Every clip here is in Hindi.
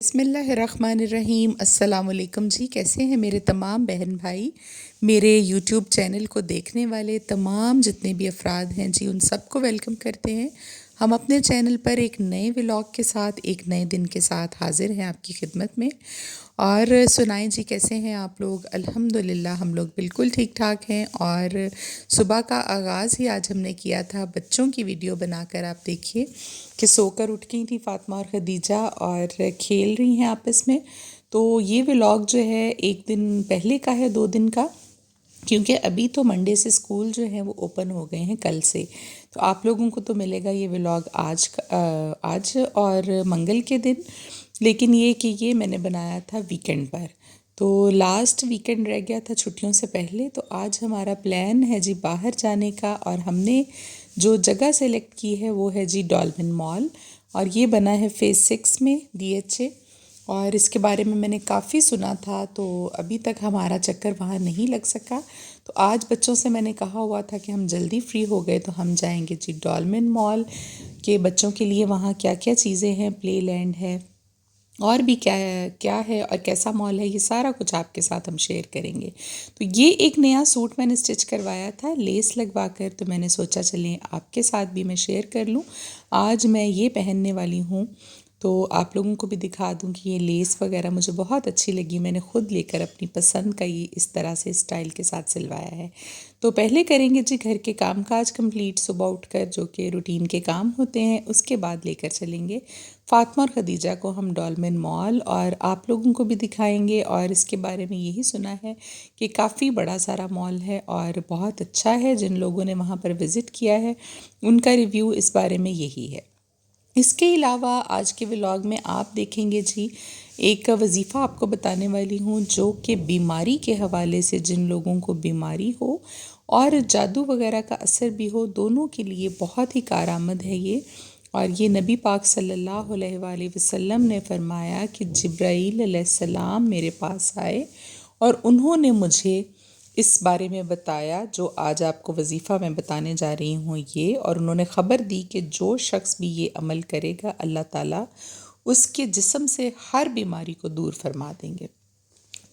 बिस्मिल्लाहिर्रहमानिर्रहीम। अस्सलाम वालेकुम जी। कैसे हैं मेरे तमाम बहन भाई, मेरे यूट्यूब चैनल को देखने वाले तमाम जितने भी अफराद हैं जी, उन सबको वेलकम करते हैं। हम अपने चैनल पर एक नए व्लॉग के साथ, एक नए दिन के साथ हाजिर हैं आपकी खिदमत में। और सुनाएं जी, कैसे हैं आप लोग? अल्हम्दुलिल्लाह हम लोग बिल्कुल ठीक ठाक हैं। और सुबह का आगाज़ ही आज हमने किया था बच्चों की वीडियो बनाकर। आप देखिए कि सोकर उठ गई थी फ़ातिमा और खदीजा और खेल रही हैं आपस में। तो ये व्लॉग जो है एक दिन पहले का है, 2 दिन का, क्योंकि अभी तो मंडे से स्कूल जो है वो ओपन हो गए हैं, कल से। तो आप लोगों को तो मिलेगा ये व्लॉग आज और मंगल के दिन। लेकिन ये कि ये मैंने बनाया था वीकेंड पर, तो लास्ट वीकेंड रह गया था छुट्टियों से पहले। तो आज हमारा प्लान है जी बाहर जाने का, और हमने जो जगह सेलेक्ट की है वो है जी डॉल्फिन मॉल। और ये बना है फ़ेज़ 6 में, DHA। और इसके बारे में मैंने काफ़ी सुना था, तो अभी तक हमारा चक्कर वहाँ नहीं लग सका। तो आज बच्चों से मैंने कहा हुआ था कि हम जल्दी फ्री हो गए तो हम जाएंगे जी डॉल्फिन मॉल के। बच्चों के लिए वहाँ क्या क्या चीज़ें हैं, प्ले लैंड है और भी क्या है और कैसा मॉल है, ये सारा कुछ आपके साथ हम शेयर करेंगे। तो ये एक नया सूट मैंने स्टिच करवाया था लेस लगवा कर, तो मैंने सोचा चलें आपके साथ भी मैं शेयर कर लूँ। आज मैं ये पहनने वाली हूँ, तो आप लोगों को भी दिखा दूँ कि ये लेस वगैरह मुझे बहुत अच्छी लगी। मैंने ख़ुद लेकर अपनी पसंद का ये इस तरह से स्टाइल के साथ सिलवाया है। तो पहले करेंगे जी घर के काम काज कंप्लीट, सुबह उठकर जो कि रूटीन के काम होते हैं। उसके बाद लेकर चलेंगे फ़ातिमा और खदीजा को हम डॉल्फिन मॉल, और आप लोगों को भी दिखाएंगे। और इसके बारे में यही सुना है कि काफ़ी बड़ा सारा मॉल है और बहुत अच्छा है। जिन लोगों ने वहाँ पर विज़िट किया है उनका रिव्यू इस बारे में यही है। इसके अलावा आज के व्लॉग में आप देखेंगे जी, एक वजीफ़ा आपको बताने वाली हूँ जो कि बीमारी के हवाले से, जिन लोगों को बीमारी हो और जादू वगैरह का असर भी हो, दोनों के लिए बहुत ही कारआमद है ये। और ये नबी पाक सल्लल्लाहु अलैहि वसल्लम ने फरमाया कि जिब्राईल अलैहिस्सलाम मेरे पास आए और उन्होंने मुझे इस बारे में बताया जो आज आपको वजीफ़ा मैं बताने जा रही हूँ ये। और उन्होंने ख़बर दी कि जो शख्स भी ये अमल करेगा, अल्लाह ताला उसके जिस्म से हर बीमारी को दूर फरमा देंगे,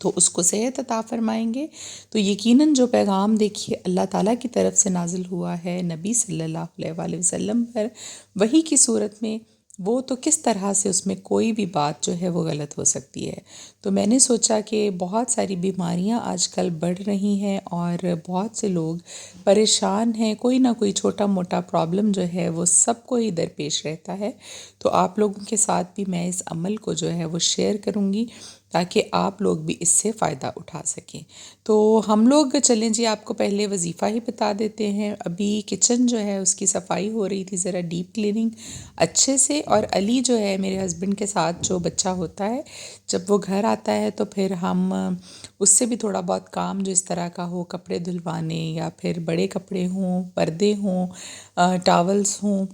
तो उसको सेहत अता फरमाएंगे। तो यकीनन जो पैगाम देखिए अल्लाह ताला की तरफ से नाजिल हुआ है नबी सल्लल्लाहु अलैहि वसल्लम पर वही की सूरत में, वो तो किस तरह से उसमें कोई भी बात जो है वो गलत हो सकती है। तो मैंने सोचा कि बहुत सारी बीमारियां आजकल बढ़ रही हैं और बहुत से लोग परेशान हैं, कोई ना कोई छोटा मोटा प्रॉब्लम जो है वो सबको ही दरपेश रहता है। तो आप लोगों के साथ भी मैं इस अमल को जो है वो शेयर करूँगी ताकि आप लोग भी इससे फ़ायदा उठा सकें। तो हम लोग चलें जी, आपको पहले वजीफ़ा ही बता देते हैं। अभी किचन जो है उसकी सफाई हो रही थी, ज़रा डीप क्लीनिंग अच्छे से। और अली जो है मेरे हस्बैंड के साथ जो बच्चा होता है, जब वो घर आता है तो फिर हम उससे भी थोड़ा बहुत काम जो इस तरह का हो, कपड़े धुलवाने या फिर बड़े कपड़े हों, पर्दे हों, टॉवल्स हों,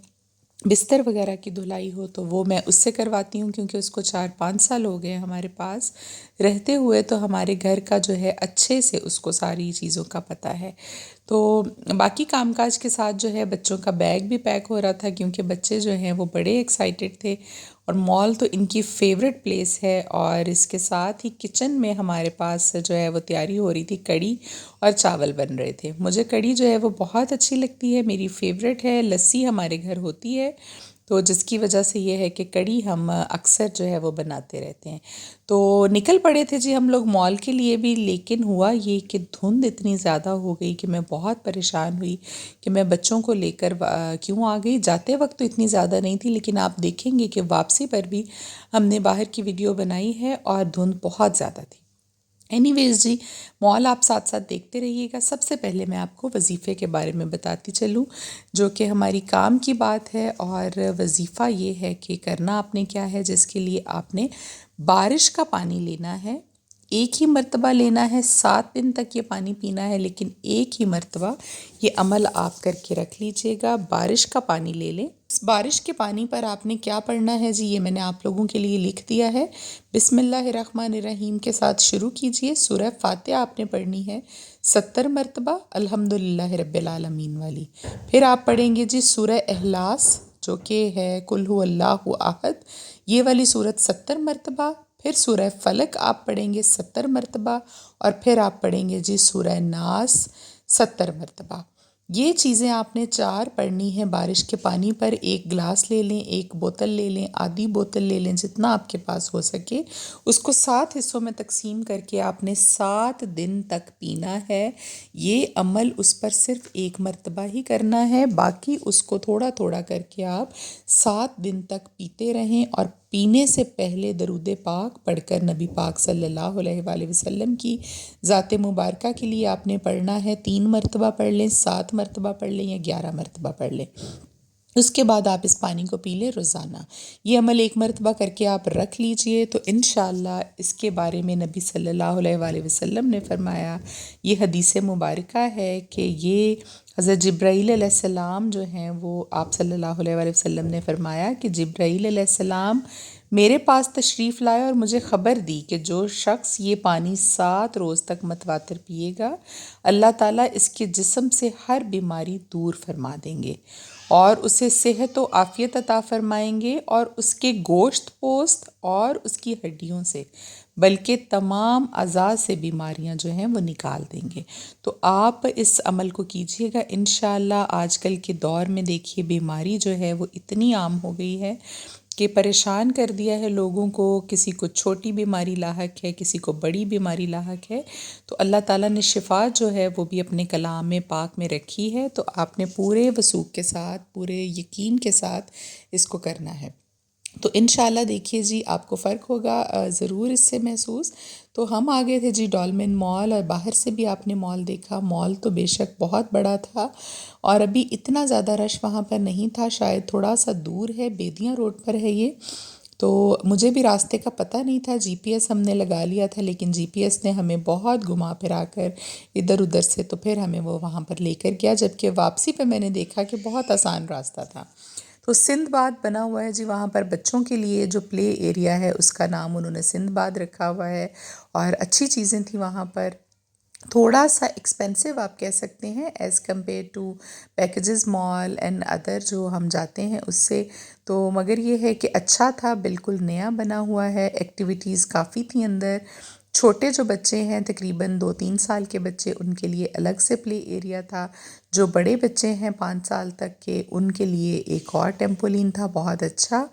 बिस्तर वगैरह की धुलाई हो, तो वो मैं उससे करवाती हूँ, क्योंकि उसको 4-5 साल हो गए हमारे पास रहते हुए। तो हमारे घर का जो है अच्छे से उसको सारी चीज़ों का पता है। तो बाकी कामकाज के साथ जो है बच्चों का बैग भी पैक हो रहा था, क्योंकि बच्चे जो हैं वो बड़े एक्साइटेड थे और मॉल तो इनकी फेवरेट प्लेस है। और इसके साथ ही किचन में हमारे पास जो है वो तैयारी हो रही थी, कड़ी और चावल बन रहे थे। मुझे कड़ी जो है वो बहुत अच्छी लगती है, मेरी फेवरेट है। लस्सी हमारे घर होती है, तो जिसकी वजह से ये है कि कड़ी हम अक्सर जो है वो बनाते रहते हैं। तो निकल पड़े थे जी हम लोग मॉल के लिए भी, लेकिन हुआ ये कि धुंध इतनी ज़्यादा हो गई कि मैं बहुत परेशान हुई कि मैं बच्चों को लेकर क्यों आ गई। जाते वक्त तो इतनी ज़्यादा नहीं थी, लेकिन आप देखेंगे कि वापसी पर भी हमने बाहर की वीडियो बनाई है और धुंध बहुत ज़्यादा थी। एनीवेज जी, मॉल आप साथ साथ देखते रहिएगा। सबसे पहले मैं आपको वजीफ़े के बारे में बताती चलूँ, जो कि हमारी काम की बात है। और वजीफ़ा ये है कि करना आपने क्या है, जिसके लिए आपने बारिश का पानी लेना है, एक ही मर्तबा लेना है, 7 दिन तक ये पानी पीना है, लेकिन एक ही मर्तबा ये अमल आप करके रख लीजिएगा। बारिश का पानी ले लें। इस बारिश के पानी पर आपने क्या पढ़ना है जी, ये मैंने आप लोगों के लिए लिख दिया है। बिस्मिल्लाहिर्रहमानिर्रहीम के साथ शुरू कीजिए। सूरह फातिहा आपने पढ़नी है 70 मरतबा, अल्हम्दुलिल्लाहि रब्बिल आलमीन वाली। फिर आप पढ़ेंगे जी सूरह इखलास, जो कि है कुल हु अल्लाहु अहद, ये वाली सूरत 70 मरतबा, फिर सूरह फलक आप पढ़ेंगे 70 मरतबा, और फिर आप पढ़ेंगे जी सूरह नास 70 मरतबा। ये चीज़ें आपने 4 पढ़नी है बारिश के पानी पर। एक गिलास ले लें, एक बोतल ले लें, आधी बोतल ले लें, जितना आपके पास हो सके। उसको 7 हिस्सों में तकसीम करके आपने 7 दिन तक पीना है। ये अमल उस पर सिर्फ एक मरतबा ही करना है, बाकी उसको थोड़ा थोड़ा करके आप 7 दिन तक पीते रहें। और पीने से पहले दरूद पाक पढ़कर नबी पाक सल्लल्लाहु अलैहि वसल्लम की ज़ात मुबारका के लिए आपने पढ़ना है। 3 मरतबा पढ़ लें, 7 मरतबा पढ़ लें या 11 मरतबा पढ़ लें। उसके बाद आप इस पानी को पी लें रोज़ाना। ये अमल एक मरतबा करके आप रख लीजिए, तो इंशाअल्लाह इसके बारे में नबी सल्लल्लाहु अलैहि वसल्लम ने फरमाया, ये हदीस मुबारका है कि ये हज़रत जिब्राईल अलैहिस्सलाम जो हैं वो आप सल्लल्लाहु अलैहि वसल्लम ने फरमाया कि जिब्राईल अलैहिस्सलाम मेरे पास तशरीफ़ लाए और मुझे ख़बर दी कि जो शख्स ये पानी 7 रोज़ तक मतवातर पिएगा, अल्लाह ताला इसके जिस्म से हर बीमारी दूर फरमा देंगे और उसे सेहत व आफ़ियत अता फ़रमाएंगे, और उसके गोश्त पोस्त और उसकी हड्डियों से बल्कि तमाम अज़ा से बीमारियां जो हैं वो निकाल देंगे। तो आप इस अमल को कीजिएगा इंशाअल्लाह। आजकल के दौर में देखिए बीमारी जो है वो इतनी आम हो गई है कि परेशान कर दिया है लोगों को। किसी को छोटी बीमारी लाहक है, किसी को बड़ी बीमारी लाहक है। तो अल्लाह ताला ने शिफा जो है वो भी अपने कलाम में पाक में रखी है। तो आपने पूरे वसूख के साथ, पूरे यकीन के साथ इसको करना है। तो इंशाल्लाह देखिए जी आपको फ़र्क होगा ज़रूर इससे महसूस। तो हम आ गए थे जी डॉलमेन मॉल, और बाहर से भी आपने मॉल देखा। मॉल तो बेशक बहुत बड़ा था और अभी इतना ज़्यादा रश वहाँ पर नहीं था, शायद थोड़ा सा दूर है, बेदियाँ रोड पर है ये। तो मुझे भी रास्ते का पता नहीं था, जीपीएस हमने लगा लिया था, लेकिन जीपीएस ने हमें बहुत घुमा फिरा कर इधर उधर से तो फिर हमें वो वहाँ पर लेकर गया, जबकि वापसी पे मैंने देखा कि बहुत आसान रास्ता था। तो सिंदबाद बना हुआ है जी वहाँ पर, बच्चों के लिए जो प्ले एरिया है उसका नाम उन्होंने सिंदबाद रखा हुआ है, और अच्छी चीज़ें थी वहाँ पर। थोड़ा सा एक्सपेंसिव आप कह सकते हैं as compare to packages mall and other जो हम जाते हैं उससे। तो मगर ये है कि अच्छा था, बिल्कुल नया बना हुआ है, एक्टिविटीज़ काफ़ी थी अंदर। छोटे जो बच्चे हैं तकरीबन 2-3 साल के बच्चे, उनके लिए अलग से प्ले एरिया था। जो बड़े बच्चे हैं 5 साल तक के, उनके लिए एक और टेम्पोलिन था बहुत अच्छा।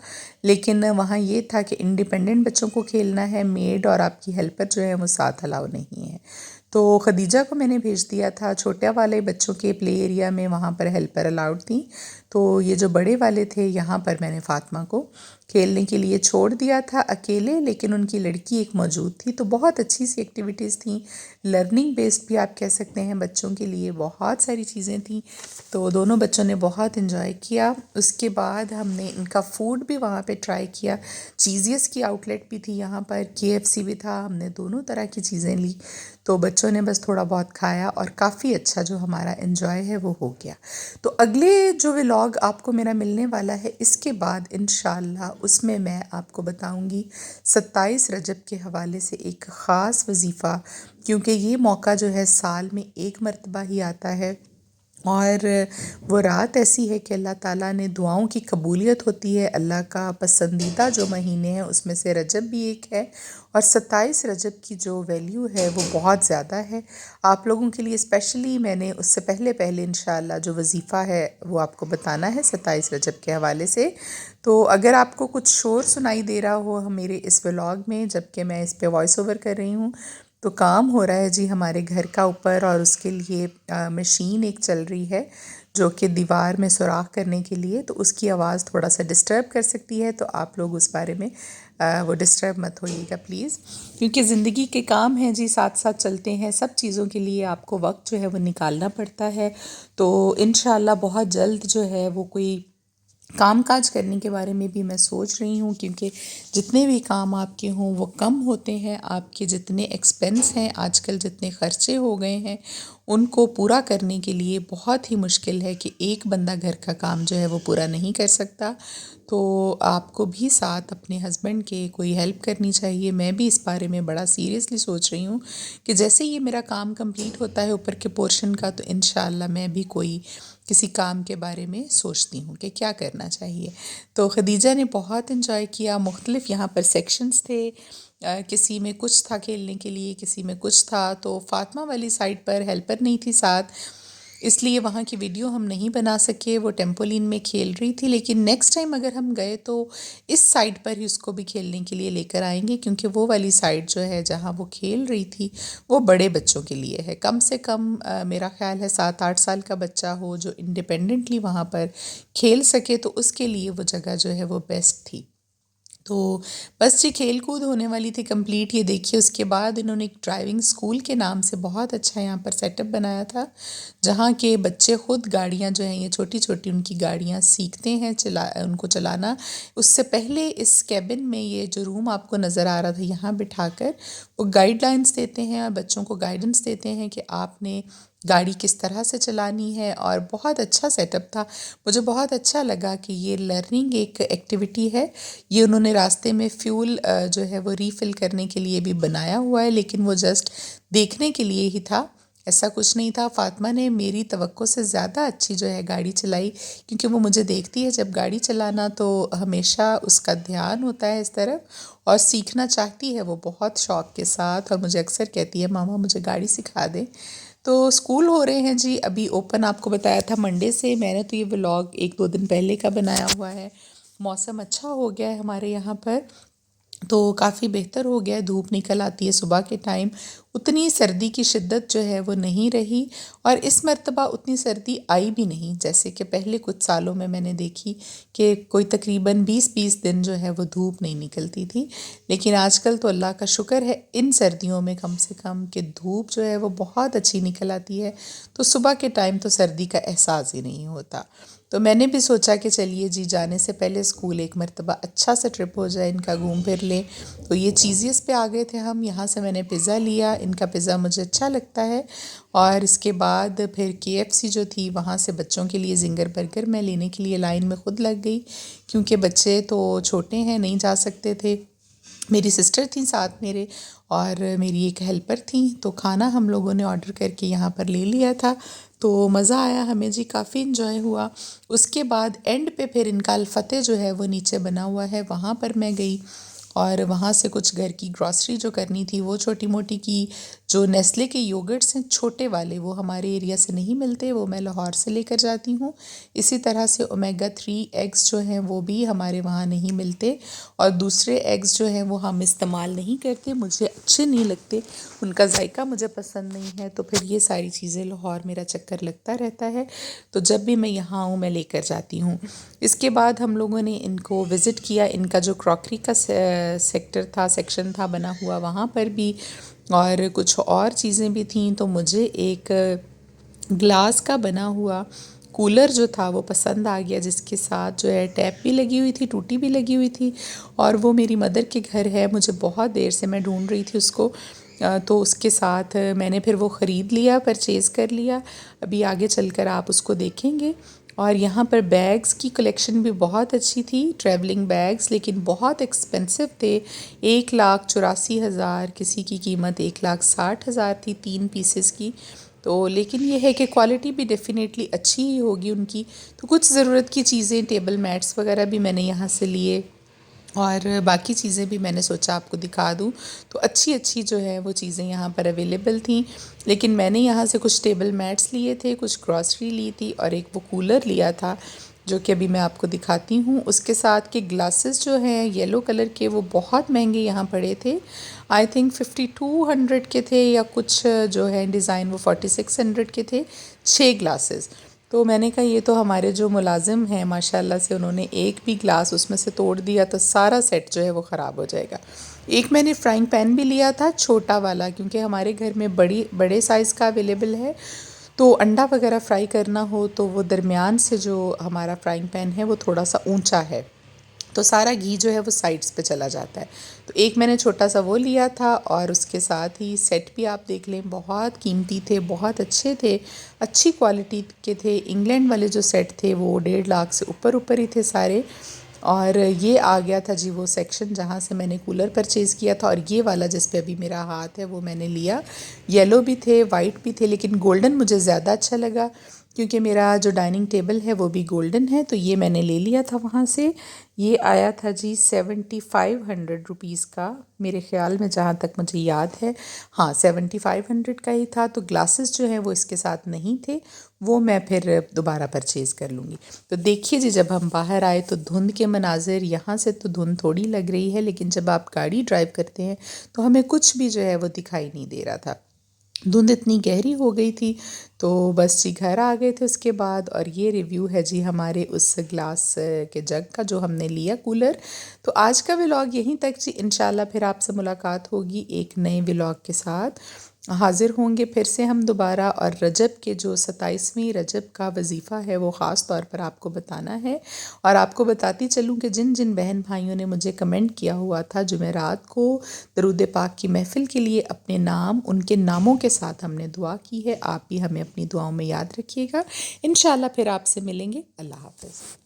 लेकिन वहाँ ये था कि इंडिपेंडेंट बच्चों को खेलना है, मेड और आपकी हेल्पर जो है वो साथ अलाउ नहीं है। तो खदीजा को मैंने भेज दिया था छोटे वाले बच्चों के प्ले एरिया में, वहाँ पर हेल्पर अलाउड थी। तो ये जो बड़े वाले थे यहाँ पर मैंने फ़ातिमा को खेलने के लिए छोड़ दिया था अकेले, लेकिन उनकी लड़की एक मौजूद थी। तो बहुत अच्छी सी एक्टिविटीज़ थी, लर्निंग बेस्ड भी आप कह सकते हैं, बच्चों के लिए बहुत सारी चीज़ें थी। तो दोनों बच्चों ने बहुत इन्जॉय किया। उसके बाद हमने इनका फ़ूड भी वहाँ पे ट्राई किया। चीज़ियस की आउटलेट भी थी यहाँ पर, केएफसी भी था, हमने दोनों तरह की चीज़ें ली। तो बच्चों ने बस थोड़ा बहुत खाया और काफ़ी अच्छा जो हमारा एंजॉय है वो हो गया। तो अगले जो व्लॉग आपको मेरा मिलने वाला है इसके बाद इंशाअल्लाह, उसमें मैं आपको बताऊंगी 27 रजब के हवाले से एक ख़ास वजीफ़ा, क्योंकि ये मौका जो है साल में एक मरतबा ही आता है, और वो रात ऐसी है कि अल्लाह ताला ने दुआओं की कबूलियत होती है। अल्लाह का पसंदीदा जो महीने हैं उसमें से रजब भी एक है, और 27 रजब की जो वैल्यू है वो बहुत ज़्यादा है आप लोगों के लिए। स्पेशली मैंने उससे पहले पहले इंशाअल्लाह जो वजीफ़ा है वो आपको बताना है 27 रजब के हवाले से। तो अगर आपको कुछ शोर सुनाई दे रहा हो मेरे इस व्लॉग में जबकि मैं इस पे वॉइस ओवर कर रही हूँ, तो काम हो रहा है जी हमारे घर का ऊपर, और उसके लिए मशीन एक चल रही है जो कि दीवार में सुराख करने के लिए, तो उसकी आवाज़ थोड़ा सा डिस्टर्ब कर सकती है। तो आप लोग उस बारे में वो डिस्टर्ब मत होइएगा प्लीज़, क्योंकि ज़िंदगी के काम हैं जी, साथ साथ चलते हैं। सब चीज़ों के लिए आपको वक्त जो है वो निकालना पड़ता है। तो इंशाअल्लाह बहुत जल्द जो है वो कोई काम काज करने के बारे में भी मैं सोच रही हूँ, क्योंकि जितने भी काम आपके हों वो कम होते हैं। आपके जितने एक्सपेंस हैं आजकल, जितने ख़र्चे हो गए हैं उनको पूरा करने के लिए बहुत ही मुश्किल है कि एक बंदा घर का काम जो है वो पूरा नहीं कर सकता। तो आपको भी साथ अपने हस्बैंड के कोई हेल्प करनी चाहिए। मैं भी इस बारे में बड़ा सीरियसली सोच रही हूँ कि जैसे ये मेरा काम कंप्लीट होता है ऊपर के पोर्शन का, तो इंशाल्लाह मैं भी कोई किसी काम के बारे में सोचती हूँ कि क्या करना चाहिए। तो खदीजा ने बहुत इन्जॉय किया। मुख्तलिफ यहाँ पर सेक्शंस थे, किसी में कुछ था खेलने के लिए, किसी में कुछ था। तो फ़ातिमा वाली साइड पर हेल्पर नहीं थी साथ, इसलिए वहाँ की वीडियो हम नहीं बना सके। वो टेम्पोलिन में खेल रही थी, लेकिन नेक्स्ट टाइम अगर हम गए तो इस साइड पर ही उसको भी खेलने के लिए लेकर आएंगे, क्योंकि वो वाली साइड जो है जहाँ वो खेल रही थी वो बड़े बच्चों के लिए है। कम से कम मेरा ख्याल है 7-8 साल का बच्चा हो जो इंडिपेंडेंटली वहाँ पर खेल सके, तो उसके लिए वो जगह जो है वो बेस्ट थी। तो बस जी खेल कूद होने वाली थी कंप्लीट। ये देखिए उसके बाद इन्होंने एक ड्राइविंग स्कूल के नाम से बहुत अच्छा यहाँ पर सेटअप बनाया था, जहाँ के बच्चे ख़ुद गाड़ियाँ जो हैं ये छोटी छोटी उनकी गाड़ियाँ सीखते हैं उनको चलाना। उससे पहले इस कैबिन में ये जो रूम आपको नज़र आ रहा था यहाँ बिठाकर वो गाइडलाइंस देते हैं और बच्चों को गाइडेंस देते हैं कि आपने गाड़ी किस तरह से चलानी है। और बहुत अच्छा सेटअप था, मुझे बहुत अच्छा लगा कि ये लर्निंग एक एक्टिविटी है। ये उन्होंने रास्ते में फ्यूल जो है वो रीफ़िल करने के लिए भी बनाया हुआ है, लेकिन वो जस्ट देखने के लिए ही था, ऐसा कुछ नहीं था। फ़ातिमा ने मेरी तवक्को से ज़्यादा अच्छी जो है गाड़ी चलाई, क्योंकि वो मुझे देखती है जब गाड़ी चलाना तो हमेशा उसका ध्यान होता है इस तरफ और सीखना चाहती है वो बहुत शौक़ के साथ, और मुझे अक्सर कहती है मामा मुझे गाड़ी सिखा दें। तो स्कूल हो रहे हैं जी अभी ओपन, आपको बताया था मंडे से। मैंने तो ये व्लॉग 1-2 दिन पहले का बनाया हुआ है। मौसम अच्छा हो गया है हमारे यहाँ पर, तो काफ़ी बेहतर हो गया है। धूप निकल आती है सुबह के टाइम, उतनी सर्दी की शिद्दत जो है वो नहीं रही, और इस मर्तबा उतनी सर्दी आई भी नहीं जैसे कि पहले कुछ सालों में मैंने देखी कि कोई तकरीबन 20-20 दिन जो है वो धूप नहीं निकलती थी। लेकिन आजकल तो अल्लाह का शुक्र है इन सर्दियों में कम से कम कि धूप जो है वो बहुत अच्छी निकल आती है, तो सुबह के टाइम तो सर्दी का एहसास ही नहीं होता। तो मैंने भी सोचा कि चलिए जी जाने से पहले स्कूल एक मर्तबा अच्छा सा ट्रिप हो जाए, इनका घूम फिर लें। तो ये चीज़ियस पे आ गए थे हम, यहाँ से मैंने पिज़्ज़ा लिया, इनका पिज़्ज़ा मुझे अच्छा लगता है। और इसके बाद फिर KFC जो थी वहाँ से बच्चों के लिए ज़िंगर बर्गर मैं लेने के लिए लाइन में ख़ुद लग गई, क्योंकि बच्चे तो छोटे हैं नहीं जा सकते थे। मेरी सिस्टर थी साथ मेरे, और मेरी एक हेल्पर थी। तो खाना हम लोगों ने ऑर्डर करके यहाँ पर ले लिया था, तो मज़ा आया हमें जी, काफ़ी इन्जॉय हुआ। उसके बाद एंड पे फिर इनका अल-फतेह जो है वो नीचे बना हुआ है, वहाँ पर मैं गई और वहाँ से कुछ घर की ग्रॉसरी जो करनी थी वो छोटी मोटी की। जो नेस्ले के योगर्ट्स हैं छोटे वाले वो हमारे एरिया से नहीं मिलते, वो मैं लाहौर से लेकर जाती हूँ। इसी तरह से ओमेगा 3 एग्स जो हैं वो भी हमारे वहाँ नहीं मिलते, और दूसरे एग्स जो हैं वो हम इस्तेमाल नहीं करते, मुझे अच्छे नहीं लगते, उनका जायका मुझे पसंद नहीं है। तो फिर ये सारी चीज़ें लाहौर मेरा चक्कर लगता रहता है, तो जब भी मैं यहाँ आऊँ मैं लेकर जाती हूँ। इसके बाद हम लोगों ने इनको विज़िट किया, इनका जो क्रॉकरी का सेक्टर था, सेक्शन था बना हुआ, वहाँ पर भी और कुछ और चीज़ें भी थीं। तो मुझे एक ग्लास का बना हुआ कूलर जो था वो पसंद आ गया, जिसके साथ जो है टैप भी लगी हुई थी, टूटी भी लगी हुई थी, और वो मेरी मदर के घर है, मुझे बहुत देर से मैं ढूंढ रही थी उसको। तो उसके साथ मैंने फिर वो ख़रीद लिया, परचेज़ कर लिया। अभी आगे चलकर आप उसको देखेंगे। और यहाँ पर बैग्स की कलेक्शन भी बहुत अच्छी थी, ट्रैवलिंग बैग्स, लेकिन बहुत एक्सपेंसिव थे। 1,84,000 किसी की कीमत 1,60,000 थी 3 पीसेस की। तो लेकिन ये है कि क्वालिटी भी डेफ़िनेटली अच्छी ही होगी उनकी। तो कुछ ज़रूरत की चीज़ें, टेबल मैट्स वगैरह भी मैंने यहाँ से लिए, और बाकी चीज़ें भी मैंने सोचा आपको दिखा दूँ। तो अच्छी अच्छी जो है वो चीज़ें यहाँ पर अवेलेबल थी। लेकिन मैंने यहाँ से कुछ टेबल मैट्स लिए थे, कुछ ग्रॉसरी ली थी, और एक वो कूलर लिया था जो कि अभी मैं आपको दिखाती हूँ। उसके साथ के ग्लासेस जो हैं येलो कलर के, वो बहुत महंगे यहाँ पड़े थे। आई थिंक 5200 के थे, या कुछ जो है डिज़ाइन वो 4600 के थे, 6 ग्लासेस। तो मैंने कहा ये तो हमारे जो मुलाजिम हैं माशाल्लाह से, उन्होंने एक भी ग्लास उसमें से तोड़ दिया तो सारा सेट जो है वो ख़राब हो जाएगा। एक मैंने फ्राइंग पैन भी लिया था छोटा वाला, क्योंकि हमारे घर में बड़े साइज़ का अवेलेबल है। तो अंडा वगैरह फ्राई करना हो तो वो दरमियान से जो हमारा फ्राइंग पैन है वो थोड़ा सा ऊंचा है, तो सारा घी जो है वो साइड्स पे चला जाता है। तो एक मैंने छोटा सा वो लिया था और उसके साथ ही सेट भी आप देख लें, बहुत कीमती थे, बहुत अच्छे थे, अच्छी क्वालिटी के थे। इंग्लैंड वाले जो सेट थे वो 1.5 लाख से ऊपर ही थे सारे। और ये आ गया था जी वो सेक्शन जहाँ से मैंने कूलर परचेज़ किया था। और ये वाला जिस पे अभी मेरा हाथ है वो मैंने लिया। येलो भी थे, वाइट भी थे, लेकिन गोल्डन मुझे ज़्यादा अच्छा लगा क्योंकि मेरा जो डाइनिंग टेबल है वो भी गोल्डन है। तो ये मैंने ले लिया था वहाँ से। ये आया था जी 7500 रुपीज़ का, मेरे ख़्याल में, जहाँ तक मुझे याद है। हाँ, 7500 का ही था। तो ग्लासेस जो हैं वो इसके साथ नहीं थे, वो मैं फिर दोबारा परचेज़ कर लूँगी। तो देखिए जी, जब हम बाहर आए तो धुंध के मनाजिर, यहाँ से तो धुंध थोड़ी लग रही है, लेकिन जब आप गाड़ी ड्राइव करते हैं तो हमें कुछ भी जो है वो दिखाई नहीं दे रहा था। धुंध इतनी गहरी हो गई थी। तो बस जी घर आ गए थे उसके बाद। और ये रिव्यू है जी हमारे उस ग्लास के जग का जो हमने लिया कूलर। तो आज का व्लॉग यहीं तक जी। इंशाल्लाह फिर आपसे मुलाकात होगी एक नए व्लॉग के साथ। हाज़िर होंगे फिर से हम दोबारा। और रजब के जो 27वीं रजब का वजीफ़ा है वो ख़ास तौर पर आपको बताना है। और आपको बताती चलूँ कि जिन जिन बहन भाइयों ने मुझे कमेंट किया हुआ था जुमेरात को दरूद पाक की महफ़िल के लिए, अपने नाम, उनके नामों के साथ हमने दुआ की है। आप भी हमें अपनी दुआओं में याद रखिएगा। इंशाल्लाह फिर आपसे मिलेंगे। अल्लाह हाफ़िज़।